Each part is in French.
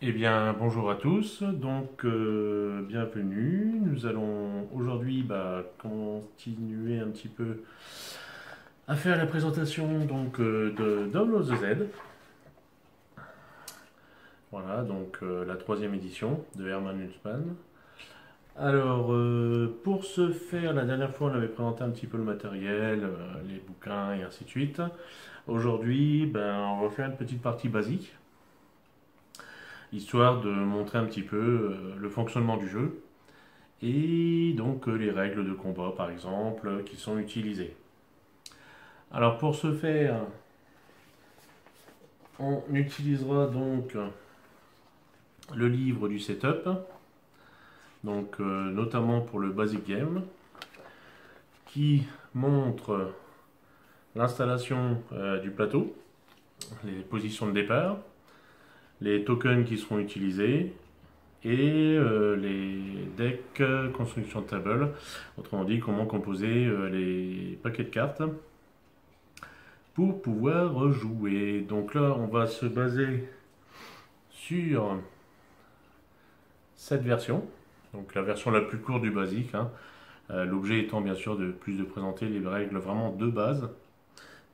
Eh bien, bonjour à tous, donc bienvenue. Nous allons aujourd'hui continuer un petit peu à faire la présentation de Download the Z. Voilà, la troisième édition de Hermann Hulsmann. Alors, pour ce faire, la dernière fois on avait présenté un petit peu le matériel, les bouquins et ainsi de suite. Aujourd'hui, on va faire une petite partie basique, histoire de montrer un petit peu le fonctionnement du jeu. Et donc les règles de combat par exemple qui sont utilisées. Alors pour ce faire, on utilisera donc le livre du setup, notamment pour le basic game, qui montre l'installation du plateau, les positions de départ, les tokens qui seront utilisés et les decks construction table, autrement dit comment composer les paquets de cartes pour pouvoir jouer. Donc là, on va se baser sur cette version, donc la version la plus courte du basique, hein. L'objet étant bien sûr de plus de présenter les règles vraiment de base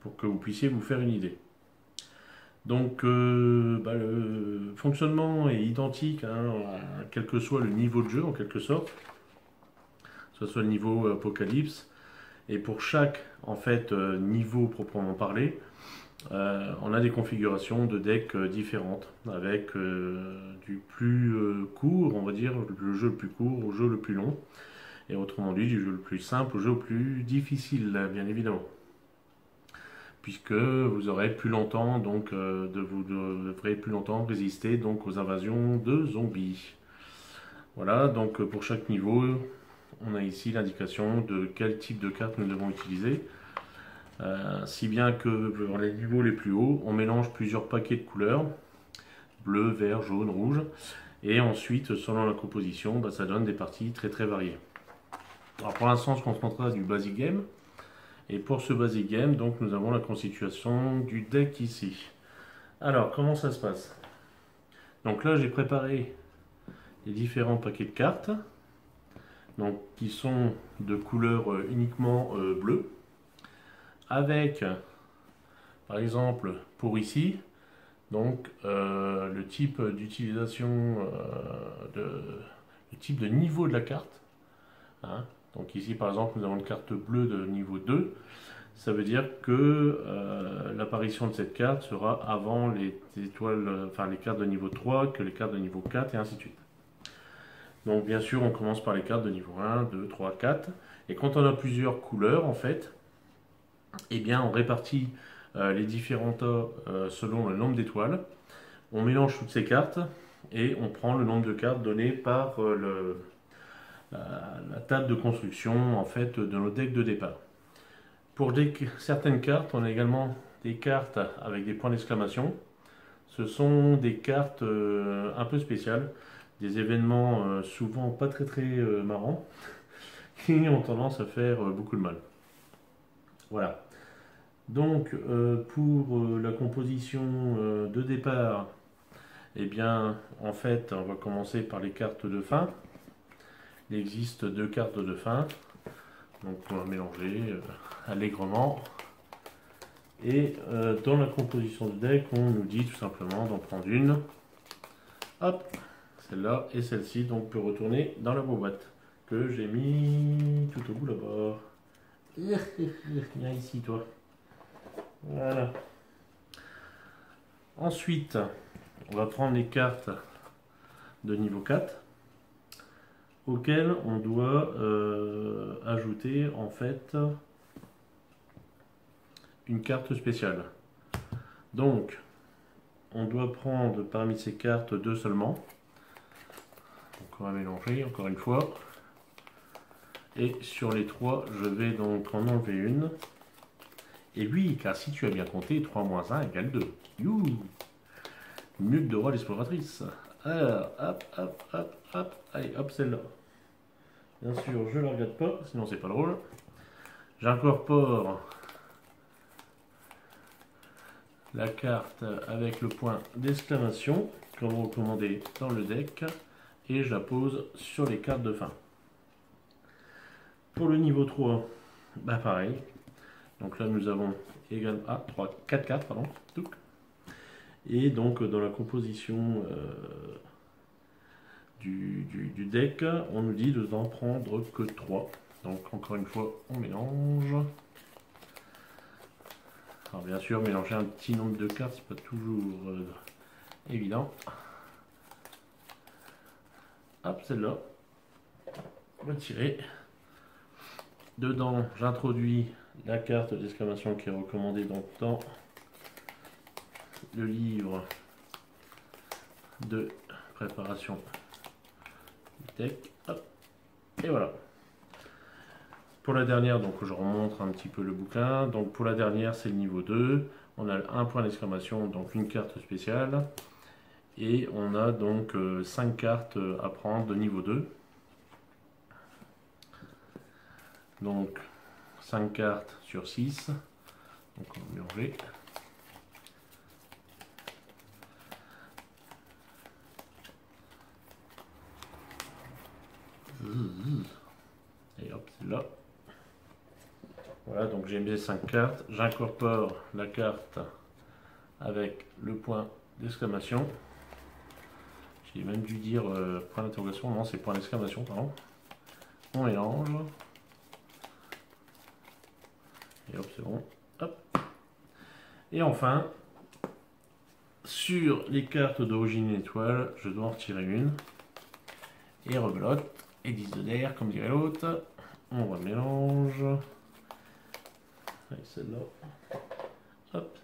pour que vous puissiez vous faire une idée. Donc le fonctionnement est identique, hein, quel que soit le niveau de jeu en quelque sorte, que ce soit le niveau Apocalypse, et pour chaque en fait niveau proprement parlé, on a des configurations de decks différentes, avec du plus court, on va dire, le jeu le plus court au jeu le plus long, et autrement dit, du jeu le plus simple au jeu le plus difficile, bien évidemment. Puisque vous aurez plus longtemps, vous devrez plus longtemps résister donc aux invasions de zombies. Voilà, donc pour chaque niveau, on a ici l'indication de quel type de carte nous devons utiliser. Si bien que dans les niveaux les plus hauts, on mélange plusieurs paquets de couleurs, bleu, vert, jaune, rouge, et ensuite, selon la composition, ça donne des parties très très variées. Alors pour l'instant, on se concentrera du basic game, et pour ce basic game, donc nous avons la constitution du deck ici. Alors, comment ça se passe? Donc là, j'ai préparé les différents paquets de cartes, donc qui sont de couleur uniquement bleue, avec, par exemple, pour ici, le type d'utilisation, le type de niveau de la carte, hein. Donc ici, par exemple, nous avons une carte bleue de niveau 2. Ça veut dire que l'apparition de cette carte sera avant les étoiles, enfin les cartes de niveau 3 que les cartes de niveau 4 et ainsi de suite. Donc bien sûr, on commence par les cartes de niveau 1, 2, 3, 4. Et quand on a plusieurs couleurs, en fait, eh bien, on répartit les différents tas selon le nombre d'étoiles. On mélange toutes ces cartes et on prend le nombre de cartes donné par la table de construction en fait de nos decks de départ. Pour certaines cartes, on a également des cartes avec des points d'exclamation. Ce sont des cartes un peu spéciales, des événements souvent pas très très marrants qui ont tendance à faire beaucoup de mal. Voilà. Donc pour la composition de départ, eh bien en fait on va commencer par les cartes de fin. Il existe deux cartes de fin, donc on va mélanger allègrement. Et dans la composition du deck, on nous dit tout simplement d'en prendre une. Hop, celle-là et celle-ci, donc peut retourner dans la boîte que j'ai mis tout au bout là-bas. Viens ici, toi. Voilà. Ensuite, on va prendre les cartes de niveau 4 auxquelles on doit ajouter en fait une carte spéciale. Donc, on doit prendre parmi ces cartes deux seulement. Donc on va mélanger encore une fois. Et sur les trois, je vais donc en enlever une. Et oui, car si tu as bien compté, 3 moins 1 égale 2. You! Nuque de roi l'exploratrice. Alors, hop, hop, hop, hop. Allez, hop, celle-là. Bien sûr, je ne la regarde pas, sinon c'est pas drôle. J'incorpore la carte avec le point d'exclamation comme recommandé dans le deck, et je la pose sur les cartes de fin. Pour le niveau 3, bah pareil. Donc là nous avons également 4 cartes, pardon. Et donc dans la composition du deck, on nous dit de n'en prendre que 3. Donc encore une fois, on mélange. Alors bien sûr, mélanger un petit nombre de cartes, c'est pas toujours évident. Hop, celle-là. On va tirer. Dedans, j'introduis la carte d'exclamation qui est recommandée donc dans le livre de préparation du deck. Hop. Et voilà. Pour la dernière, donc je remonte un petit peu le bouquin. Donc pour la dernière, c'est le niveau 2. On a un point d'exclamation, donc une carte spéciale. Et on a donc 5 cartes à prendre de niveau 2. Donc 5 cartes sur 6. Donc on va mélanger. Et hop, c'est là. Voilà, donc j'ai mis 5 cartes. J'incorpore la carte avec le point d'exclamation. J'ai même dû dire point d'interrogation. Non, c'est point d'exclamation, pardon. On mélange. Et hop, c'est bon. Hop. Et enfin, sur les cartes d'origine étoile, je dois en retirer une. Et rebelote. Et 10 de l'air, comme dirait l'autre. On remélange. Avec celle-là. Hop.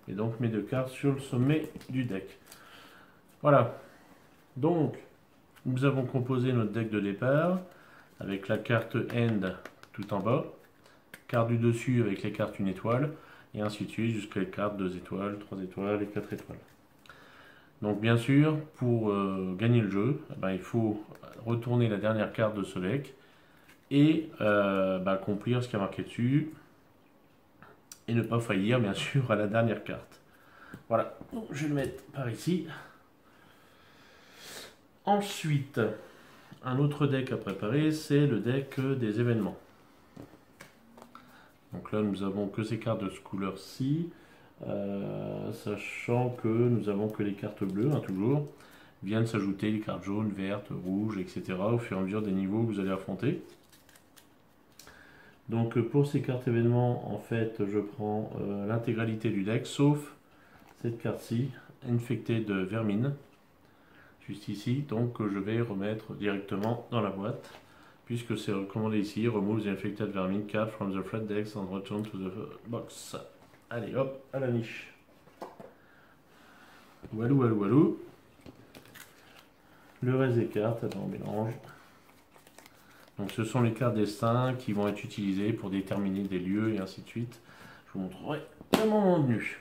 Et donc mes 2 cartes sur le sommet du deck. Voilà. Donc, nous avons composé notre deck de départ avec la carte End tout en bas, carte du dessus avec les cartes 1 étoile, et ainsi de suite jusqu'à les cartes 2 étoiles, 3 étoiles et 4 étoiles. Donc bien sûr, pour gagner le jeu, il faut retourner la dernière carte de ce deck et accomplir ce qui est marqué dessus et ne pas faillir bien sûr à la dernière carte. Voilà, donc je vais le mettre par ici. Ensuite, un autre deck à préparer, c'est le deck des événements. Donc là, nous avons que ces cartes de ce couleur-ci, sachant que nous avons que les cartes bleues, toujours. Viennent s'ajouter les cartes jaunes, vertes, rouges, etc. au fur et à mesure des niveaux que vous allez affronter. Donc pour ces cartes événements, en fait, je prends l'intégralité du deck, sauf cette carte-ci, Infected Vermine. Juste ici, donc je vais remettre directement dans la boîte, puisque c'est recommandé ici, remove the infected vermin card from the flat decks and return to the box. Allez hop, à la niche. Walou, walou, walou. Le reste des cartes, on mélange. Donc ce sont les cartes destin qui vont être utilisées pour déterminer des lieux et ainsi de suite. Je vous montrerai le moment venu.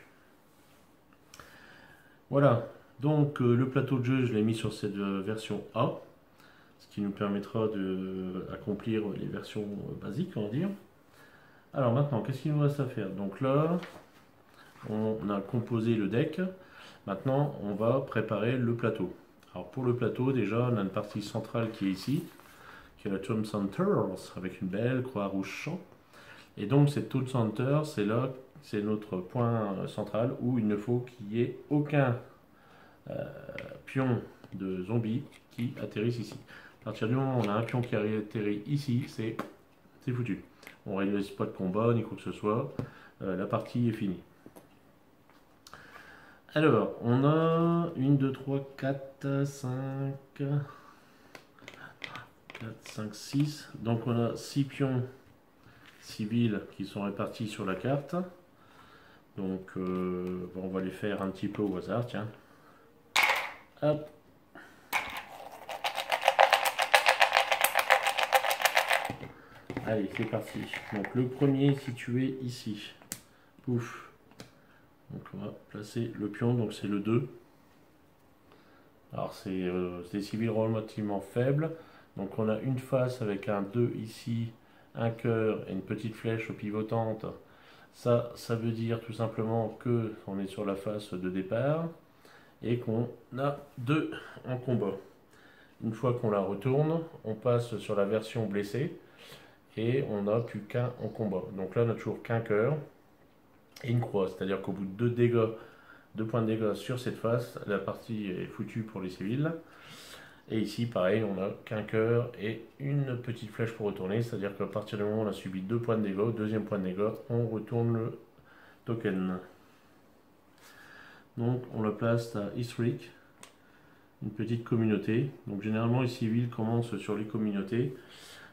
Voilà. Donc le plateau de jeu, je l'ai mis sur cette version A, ce qui nous permettra d'accomplir les versions basiques, on va dire. Alors maintenant, qu'est-ce qu'il nous reste à faire? Donc là, on a composé le deck. Maintenant, on va préparer le plateau. Alors pour le plateau, déjà, on a une partie centrale qui est ici, qui est la Tomb Center, avec une belle croix rouge champ. Et donc cette Tomb Center, c'est là, c'est notre point central où il ne faut qu'il y ait aucun pion de zombies qui atterrissent ici. À partir du moment où on a un pion qui atterrit ici, c'est foutu. On ne réalise pas de combat ni quoi que ce soit. La partie est finie. Alors, on a 1, 2, 3, 4, 5, 4, 5, 6. Donc on a 6 pions civils qui sont répartis sur la carte. Donc on va les faire un petit peu au hasard, tiens. Hop. Allez, c'est parti. Donc le premier est situé ici. Pouf. Donc on va placer le pion, donc c'est le 2. Alors c'est des civils relativement faibles. Donc on a une face avec un 2 ici, un cœur et une petite flèche pivotante. Ça veut dire tout simplement que on est sur la face de départ. et qu'on a 2 en combat. Une fois qu'on la retourne, on passe sur la version blessée et on n'a plus qu'un en combat. Donc là, on n'a toujours qu'un cœur et une croix, c'est-à-dire qu'au bout de 2 dégâts, 2 points de dégâts sur cette face, la partie est foutue pour les civils. Et ici, pareil, on n'a qu'un cœur et une petite flèche pour retourner, c'est-à-dire qu'à partir du moment où on a subi 2 points de dégâts, au deuxième point de dégâts, on retourne le token. Donc on le place à Historic, une petite communauté. Donc généralement les civils commencent sur les communautés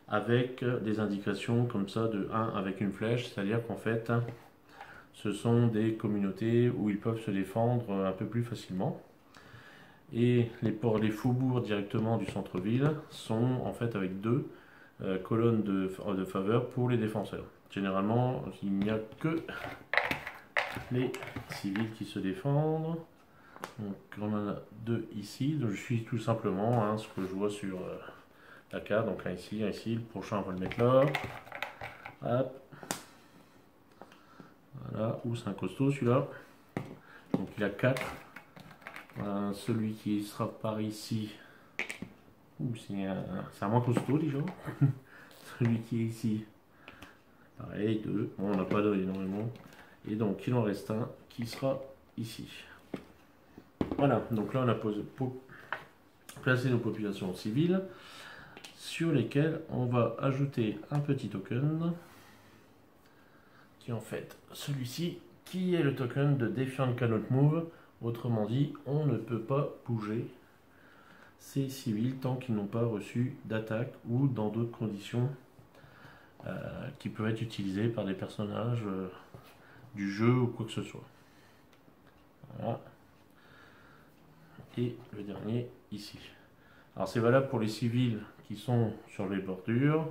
avec des indications comme ça de 1 avec une flèche, c'est-à-dire qu'en fait ce sont des communautés où ils peuvent se défendre un peu plus facilement. Et les faubourgs directement du centre-ville sont en fait avec 2 colonnes de faveur pour les défenseurs. Généralement, il n'y a que les civils qui se défendent. Donc on en a 2 ici. Donc je suis tout simplement ce que je vois sur la carte. Donc un ici, un ici. Le prochain, on va le mettre là. Hop. Voilà. Ouh, c'est un costaud celui-là. Donc il y a 4. Celui qui sera par ici. C'est un moins costaud déjà. Celui qui est ici. Pareil, 2. Bon, on n'a pas énormément. Et donc il en reste un qui sera ici. Voilà, donc là on a placé nos populations civiles sur lesquelles on va ajouter un petit token qui est en fait celui-ci qui est le token de Defiant Cannot Move. Autrement dit, on ne peut pas bouger ces civils tant qu'ils n'ont pas reçu d'attaque ou dans d'autres conditions qui peuvent être utilisées par des personnages du jeu ou quoi que ce soit. Voilà. Et le dernier ici. Alors c'est valable pour les civils qui sont sur les bordures,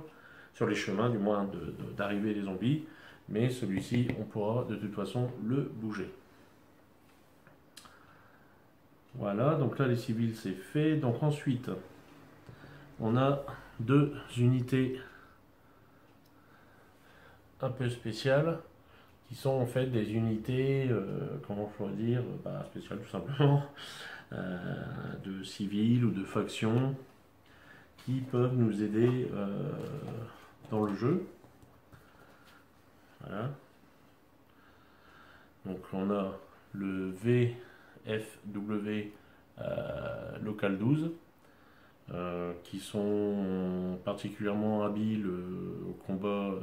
sur les chemins du moins d'arrivée des zombies, mais celui-ci on pourra de toute façon le bouger. Voilà, donc là les civils c'est fait. Donc ensuite on a 2 unités un peu spéciales qui sont en fait des unités, comment je pourrais dire, spéciales tout simplement, de civils ou de factions qui peuvent nous aider dans le jeu. Voilà. Donc on a le VFW Local 12 qui sont particulièrement habiles au combat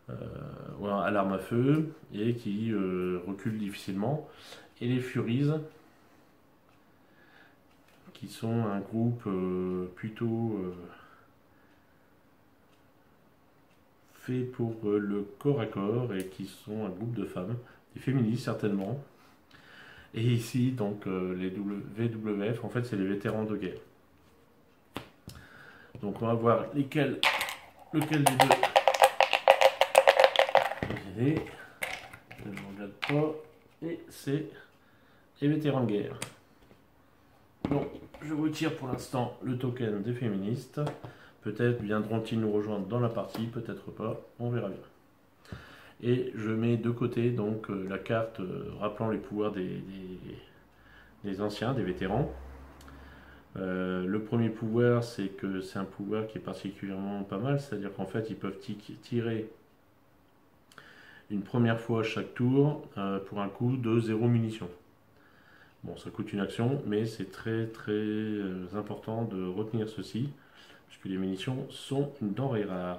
à l'arme à feu et qui reculent difficilement. Et les Furies qui sont un groupe plutôt fait pour le corps à corps et qui sont un groupe de femmes, des féministes certainement. Et ici donc les VWF en fait c'est les vétérans de guerre. Donc on va voir lequel des deux. Je ne regarde pas. Et c'est les vétérans de guerre. Donc je retire pour l'instant le token des féministes. Peut-être viendront-ils nous rejoindre dans la partie, peut-être pas, on verra bien. Et je mets de côté donc la carte rappelant les pouvoirs des anciens, des vétérans. Le premier pouvoir, c'est que c'est un pouvoir qui est particulièrement pas mal, c'est-à-dire qu'en fait ils peuvent tirer une première fois chaque tour pour un coût de 0 munitions. Bon, ça coûte une action, mais c'est très important de retenir ceci, puisque les munitions sont une denrée rare.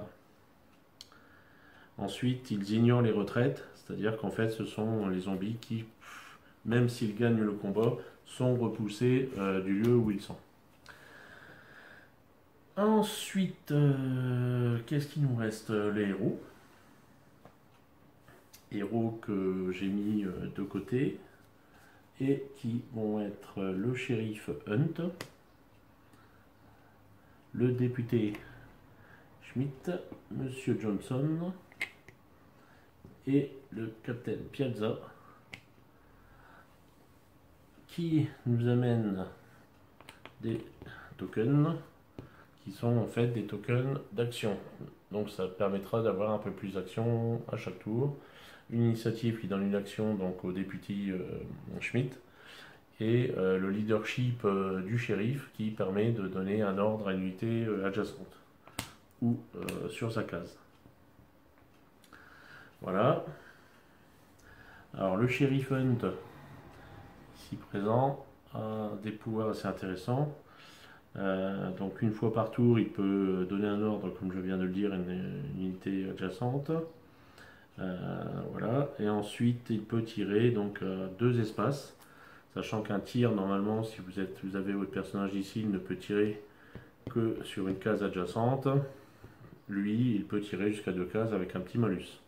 Ensuite, ils ignorent les retraites, c'est-à-dire qu'en fait, ce sont les zombies qui, même s'ils gagnent le combat, sont repoussés du lieu où ils sont. Ensuite, qu'est-ce qu'il nous reste? Les héros. Héros que j'ai mis de côté et qui vont être le shérif Hunt, le député Schmidt, Monsieur Johnson et le capitaine Piazza, qui nous amène des tokens qui sont en fait des tokens d'action. Donc ça permettra d'avoir un peu plus d'action à chaque tour. Une initiative qui donne une action donc au député Schmidt et le leadership du shérif qui permet de donner un ordre à une unité adjacente ou sur sa case. Voilà. Alors le shérif Hunt, ici présent, a des pouvoirs assez intéressants. Donc une fois par tour, il peut donner un ordre, comme je viens de le dire, à une unité adjacente. Voilà. Et ensuite, il peut tirer donc deux espaces, sachant qu'un tir, normalement, si vous avez votre personnage ici, il ne peut tirer que sur une case adjacente. Lui, il peut tirer jusqu'à deux cases avec un petit malus.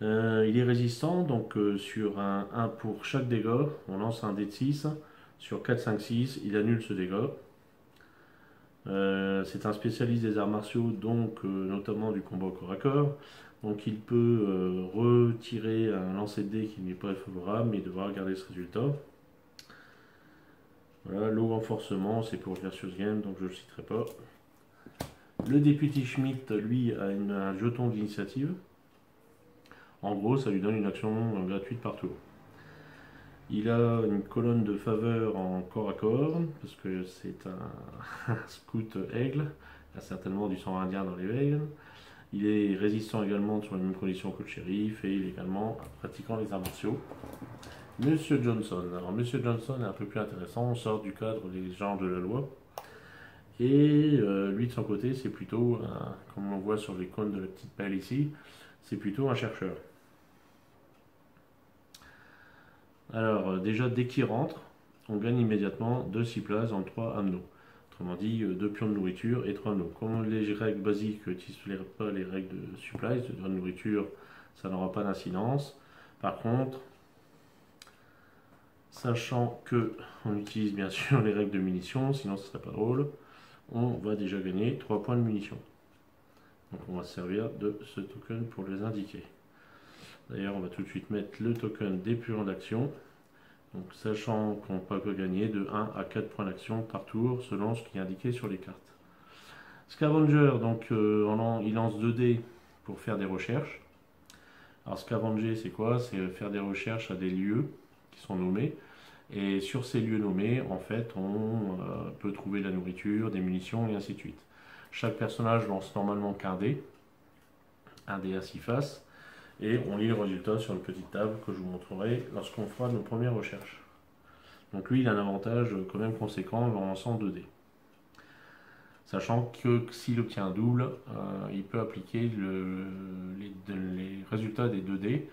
Il est résistant, donc sur un 1 pour chaque dégât, on lance un dé de 6. Sur 4, 5, 6, il annule ce dégât. C'est un spécialiste des arts martiaux, donc notamment du combat au corps à corps. Donc il peut retirer un lancer de dés qui n'est pas favorable, mais il devra garder ce résultat. Voilà, low renforcement, c'est pour Versus Game, donc je ne le citerai pas. Le député Schmidt, lui, a un jeton d'initiative. En gros, ça lui donne une action gratuite par tour. Il a une colonne de faveur en corps à corps, parce que c'est un scout aigle. Il a certainement du sang indien dans les veines. Il est résistant également sur les mêmes conditions que le shérif, et il est également pratiquant les arts martiaux. Monsieur Johnson. Alors, Monsieur Johnson est un peu plus intéressant, on sort du cadre des genres de la loi. Et lui, de son côté, c'est plutôt, comme on voit sur l'icône de la petite pelle ici, c'est plutôt un chercheur. Alors, déjà, dès qu'il rentre, on gagne immédiatement 2 ciplases en 3 amnos. Autrement dit, 2 pions de nourriture et 3 amnos. Comme les règles basiques n'utilisent pas les règles de supplies, de nourriture, ça n'aura pas d'incidence. Par contre, sachant que on utilise bien sûr les règles de munitions, sinon ce serait pas drôle, on va déjà gagner 3 points de munitions. Donc on va se servir de ce token pour les indiquer. D'ailleurs, on va tout de suite mettre le token d'épurant d'action. Donc, sachant qu'on peut gagner de 1 à 4 points d'action par tour selon ce qui est indiqué sur les cartes. Scavenger, donc il lance 2 dés pour faire des recherches. Alors Scavenger, c'est quoi? C'est faire des recherches à des lieux qui sont nommés. Et sur ces lieux nommés, en fait, on peut trouver de la nourriture, des munitions et ainsi de suite. Chaque personnage lance normalement qu'un dé, un dé à 6 faces. Et on lit le résultat sur une petite table que je vous montrerai lorsqu'on fera nos premières recherches. Donc lui, il a un avantage quand même conséquent en lançant 2 dés. Sachant que s'il obtient un double, il peut appliquer les résultats des 2 dés,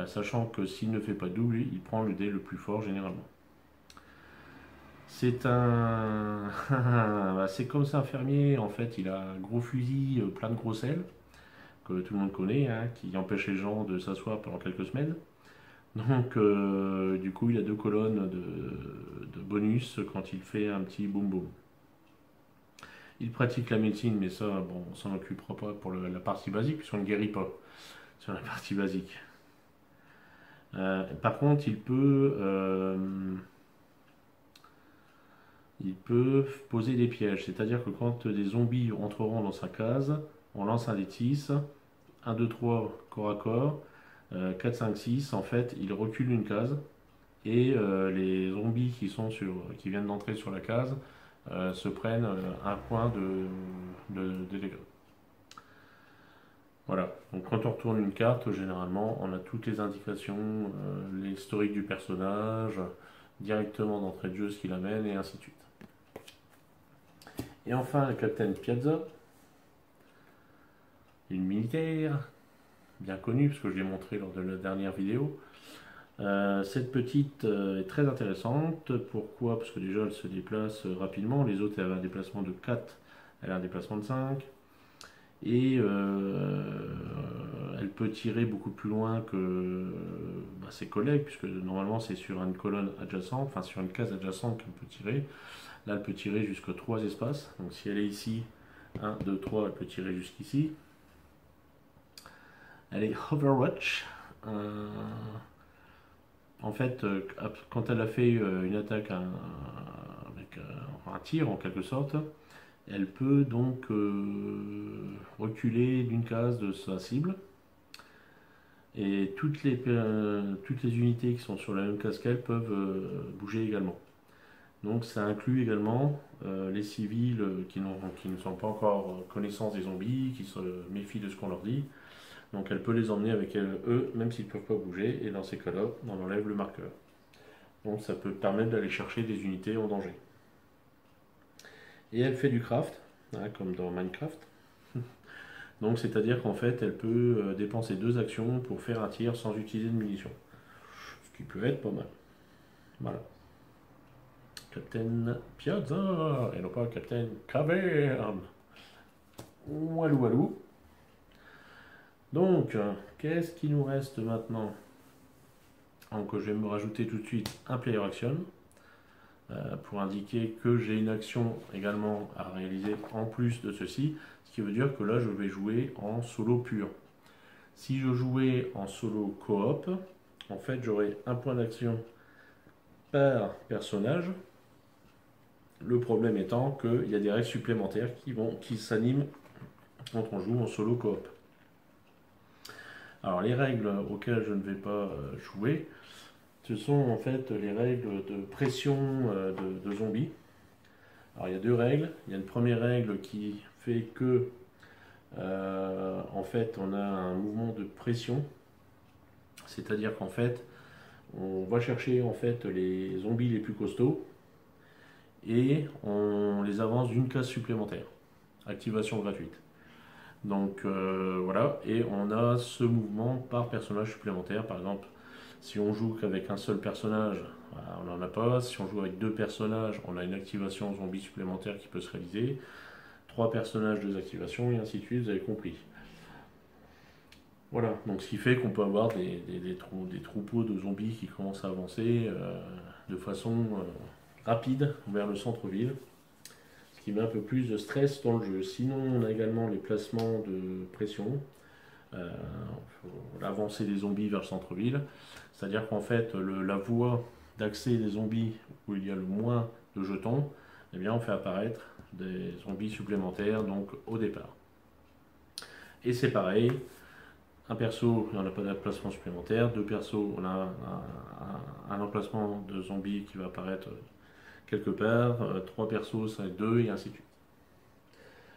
sachant que s'il ne fait pas de double, il prend le dé le plus fort généralement. C'est un... c'est comme ça un fermier, en fait, il a un gros fusil plein de gros sel, que tout le monde connaît, hein, qui empêche les gens de s'asseoir pendant quelques semaines. Donc, du coup, il a 2 colonnes de bonus quand il fait un petit boum boum. Il pratique la médecine, mais ça, bon, on s'en occupera pas pour la partie basique, puisqu'on ne guérit pas sur la partie basique. Par contre, il peut poser des pièges, c'est-à-dire que quand des zombies entreront dans sa case, on lance un dé de 6, 1, 2, 3, corps à corps, 4, 5, 6, en fait, il recule une case, et les zombies qui viennent d'entrer sur la case se prennent un point de dégâts. Voilà, donc quand on retourne une carte, généralement, on a toutes les indications, l'historique du personnage, directement d'entrée de jeu, ce qu'il amène, et ainsi de suite. Et enfin, le Capitaine Piazza, une militaire, bien connue, parce que je l'ai montré lors de la dernière vidéo. Cette petite est très intéressante. Pourquoi? Parce que déjà, elle se déplace rapidement. Les autres, elle a un déplacement de 4, elle a un déplacement de 5. Et elle peut tirer beaucoup plus loin que ses collègues, puisque normalement c'est sur une colonne adjacente, enfin sur une case adjacente qu'elle peut tirer. Là, elle peut tirer jusqu'à 3 espaces. Donc si elle est ici, 1, 2, 3, elle peut tirer jusqu'ici. Elle est Overwatch. En fait, quand elle a fait une attaque avec un tir en quelque sorte, elle peut donc reculer d'une case de sa cible. Et toutes les unités qui sont sur la même classe qu'elle peuvent bouger également. Donc ça inclut également les civils qui ne sont pas encore connaissance des zombies, qui se méfient de ce qu'on leur dit. Donc elle peut les emmener avec elle, eux, même s'ils ne peuvent pas bouger, et dans ces cas-là, on enlève le marqueur. Donc ça peut permettre d'aller chercher des unités en danger. Et elle fait du craft, hein, comme dans Minecraft. Donc c'est-à-dire qu'en fait, elle peut dépenser 2 actions pour faire un tir sans utiliser de munitions. Ce qui peut être pas mal. Voilà. Captain Piazza, et non pas Captain Caverne. Walou walou. Donc, qu'est-ce qui nous reste maintenant? Donc, je vais me rajouter tout de suite un player action pour indiquer que j'ai une action également à réaliser en plus de ceci, ce qui veut dire que là, je vais jouer en solo pur. Si je jouais en solo coop, en fait, j'aurais un point d'action par personnage. Le problème étant qu'il y a des règles supplémentaires qui s'animent quand on joue en solo coop. Alors les règles auxquelles je ne vais pas jouer, ce sont en fait les règles de pression de zombies. Alors il y a 2 règles. Il y a une première règle qui fait que en fait on a un mouvement de pression, c'est-à-dire qu'en fait on va chercher en fait les zombies les plus costauds et on les avance d'une case supplémentaire. Activation gratuite. Donc voilà, et on a ce mouvement par personnage supplémentaire. Par exemple, si on joue qu'avec un seul personnage, on n'en a pas. Si on joue avec 2 personnages, on a une activation zombie supplémentaire qui peut se réaliser. 3 personnages, 2 activations, et ainsi de suite, vous avez compris. Voilà, donc ce qui fait qu'on peut avoir des troupeaux de zombies qui commencent à avancer de façon rapide vers le centre-ville, ce qui met un peu plus de stress dans le jeu. Sinon, on a également les placements de pression, l'avancée des zombies vers le centre-ville, c'est-à-dire qu'en fait, la voie d'accès des zombies où il y a le moins de jetons, eh bien, on fait apparaître des zombies supplémentaires donc au départ. Et c'est pareil. Un perso, on n'a pas d'emplacement supplémentaire. 2 persos, on a un emplacement de zombies qui va apparaître quelque part. 3 persos, ça va être 2 et ainsi de suite.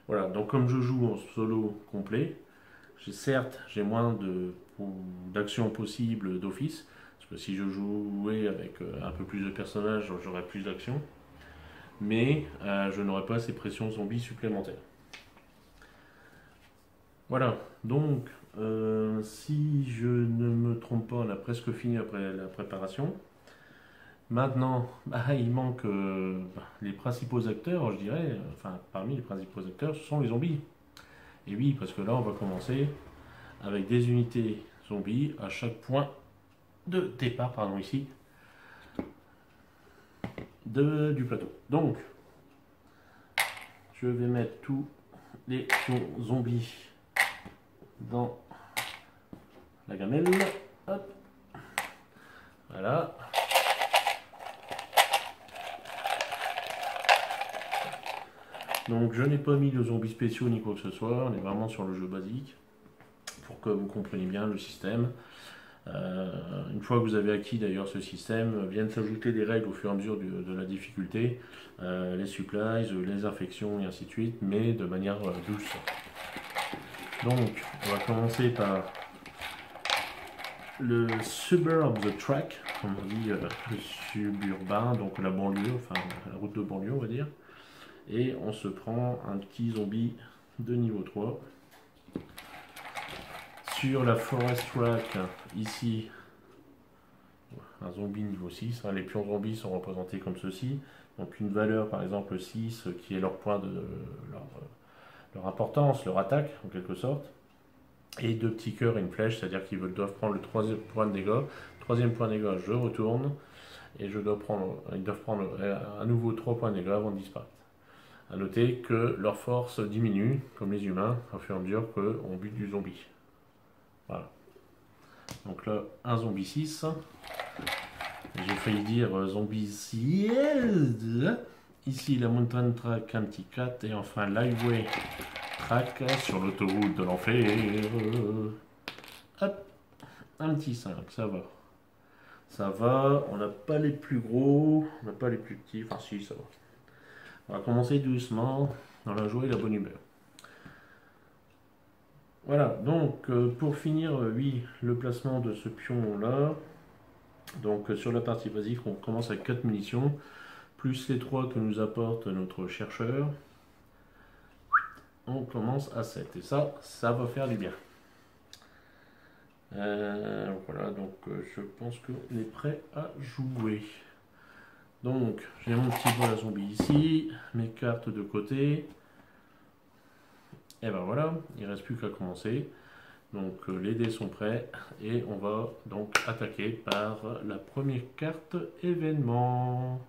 Voilà, donc comme je joue en solo complet, certes j'ai moins d'actions possibles d'office, parce que si je jouais avec un peu plus de personnages, j'aurais plus d'actions, mais je n'aurais pas ces pressions zombies supplémentaires. Voilà, donc si je ne me trompe pas, on a presque fini après la préparation. Maintenant, il manque les principaux acteurs, je dirais, enfin parmi les principaux acteurs, ce sont les zombies. Et oui, parce que là on va commencer avec des unités zombies à chaque point de départ, pardon, ici, du plateau. Donc, je vais mettre tous les zombies dans la gamelle. Hop. Voilà. Donc je n'ai pas mis de zombies spéciaux ni quoi que ce soit, on est vraiment sur le jeu basique pour que vous compreniez bien le système. Une fois que vous avez acquis d'ailleurs ce système, viennent s'ajouter des règles au fur et à mesure de la difficulté, les supplies, les infections et ainsi de suite, mais de manière douce. Donc on va commencer par le suburb track, comme on dit, le suburbain, donc la banlieue, enfin la route de banlieue on va dire. Et on se prend un petit zombie de niveau 3. Sur la forest track, ici, un zombie niveau 6. Les pions zombies sont représentés comme ceci. Donc une valeur par exemple 6 qui est leur point de leur importance, leur attaque en quelque sorte. Et 2 petits cœurs et une flèche, c'est-à-dire qu'ils doivent prendre le 3e point de dégâts. 3e point de dégâts, je retourne. Et ils doivent prendre à nouveau 3 points de dégâts avant de disparaître. A noter que leur force diminue, comme les humains, au fur et à mesure qu'on bute du zombie. Voilà. Donc là, un zombie 6. J'ai failli dire zombie 6. Ici, la mountain track, un petit 4. Et enfin, l'highway track sur l'autoroute de l'enfer. Hop. un petit 5, ça va. Ça va, on n'a pas les plus gros, on n'a pas les plus petits, enfin si, ça va. On va commencer doucement dans la joie et la bonne humeur. Voilà, donc pour finir, oui, le placement de ce pion-là. Donc sur la partie basique, on commence avec 4 munitions, plus les 3 que nous apporte notre chercheur. On commence à 7, et ça va faire du bien. Voilà, donc je pense qu'on est prêt à jouer. Donc, j'ai mon petit bol à zombie ici, mes cartes de côté. Et ben voilà, il ne reste plus qu'à commencer. Donc les dés sont prêts et on va donc attaquer par la première carte événement.